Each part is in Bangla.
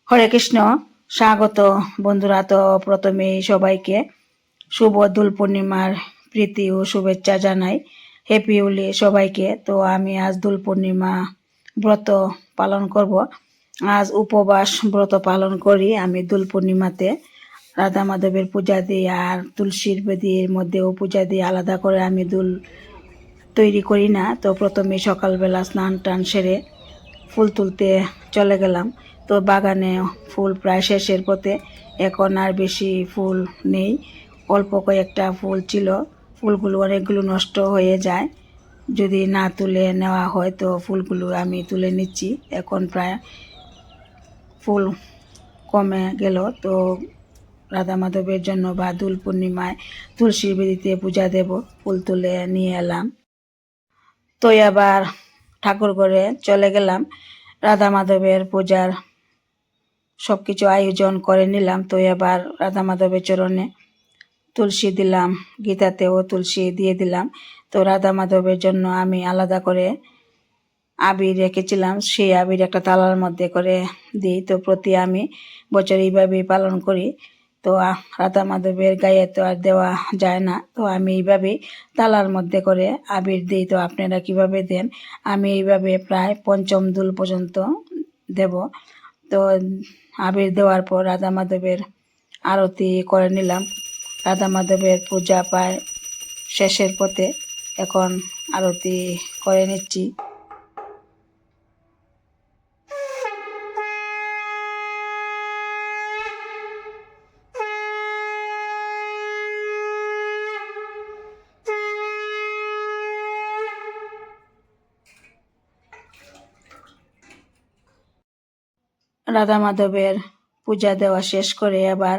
হরে কৃষ্ণ, স্বাগত বন্ধুরা। তো প্রথমেই সবাইকে শুভ দোল পূর্ণিমার প্রীতি ও শুভেচ্ছা জানাই। হ্যাপি হোলি সবাইকে। তো আমি আজ দোল পূর্ণিমা ব্রত পালন করব। আজ উপবাস ব্রত পালন করি আমি দোল পূর্ণিমাতে। রাধা মাধবের পূজা দিই আর তুলসীর বেদির মধ্যেও পূজা দিই। আলাদা করে আমি দোল তৈরি করি না। তো প্রথমে সকালবেলা স্নান টান সেরে ফুল তুলতে চলে গেলাম। তো বাগানে ফুল প্রায় শেষের পথে, এখন আর বেশি ফুল নেই, অল্প কয়েকটা ফুল ছিল। ফুলগুলো অনেকগুলো নষ্ট হয়ে যায় যদি না তুলে নেওয়া হয়। তো ফুলগুলো আমি তুলে নিচ্ছি। এখন প্রায় ফুল কমে গেল। তো রাধা মাধবের জন্য বা দোল পূর্ণিমায় তুলসীর বেদিতে পূজা দেব, ফুল তুলে নিয়ে এলাম। তো এবার ঠাকুর ঘরে চলে গেলাম। রাধা মাধবের পূজার সব কিছু আয়োজন করে নিলাম। তো এবার রাধা মাধবের চরণে তুলসী দিলাম, গীতাতেও তুলসী দিয়ে দিলাম। তো রাধা মাধবের জন্য আমি আলাদা করে আবির রেখেছিলাম, সেই আবির একটা তালার মধ্যে করে দিই। তো প্রতি আমি বছর এইভাবেই পালন করি। তো রাধা মাধবের গায়ে তো আর দেওয়া যায় না, তো আমি এইভাবেই তালার মধ্যে করে আবির দিই। তো আপনারা কিভাবে দেন? আমি এইভাবে প্রায় পঞ্চম দোল পর্যন্ত দেব। তো আবির দেওয়ার পর রাধা মাধবের আরতি করে নিলাম। রাধা মাধবের পূজা প্রায় শেষের পথে, এখন আরতি করে নিচ্ছি। রাধা মাধবের পূজা দেওয়া শেষ করে এবার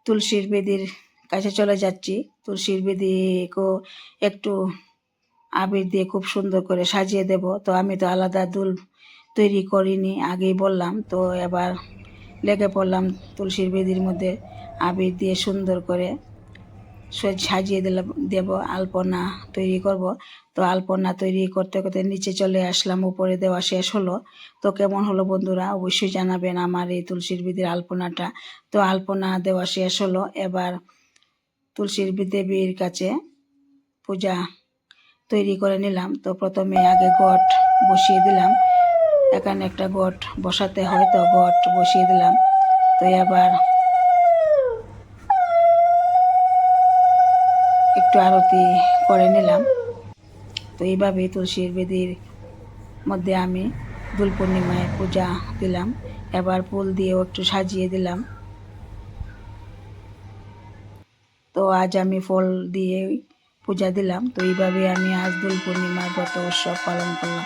তুলসীর বেদির কাছে চলে যাচ্ছি। তুলসীর বেদিকেও একটু আবির দিয়ে খুব সুন্দর করে সাজিয়ে দেব। তো আমি তো আলাদা দুল তৈরি করিনি, আগেই বললাম। তো এবার লেগে পড়লাম তুলসীর বেদির মধ্যে আবির দিয়ে সুন্দর করে সাজিয়ে দেব। আলপনা তৈরি করব। তো আলপনা তৈরি করতে করতে নিচে চলে আসলাম, উপরে দেওয়া শেষ হলো। তো কেমন হলো বন্ধুরা অবশ্যই জানাবেন আমার এই তুলসীর বেদির আলপনাটা। তো আলপনা দেওয়া শেষ হলো। এবার তুলসীর দেবীর কাছে পূজা তৈরি করে নিলাম। তো প্রথমে আগে ঘট বসিয়ে দিলাম। এখানে একটা ঘট বসাতে হয়, তো ঘট বসিয়ে দিলাম। তো এবার একটু আরতি করে নিলাম। তো এইভাবেই তুলসীর বেদির মধ্যে আমি দোল পূর্ণিমায় পূজা দিলাম। এবার ফুল দিয়েও একটু সাজিয়ে দিলাম। তো আজ আমি ফল দিয়ে পূজা দিলাম। তো এইভাবে আমি আজ দোল পূর্ণিমার ব্রত উৎসব পালন করলাম।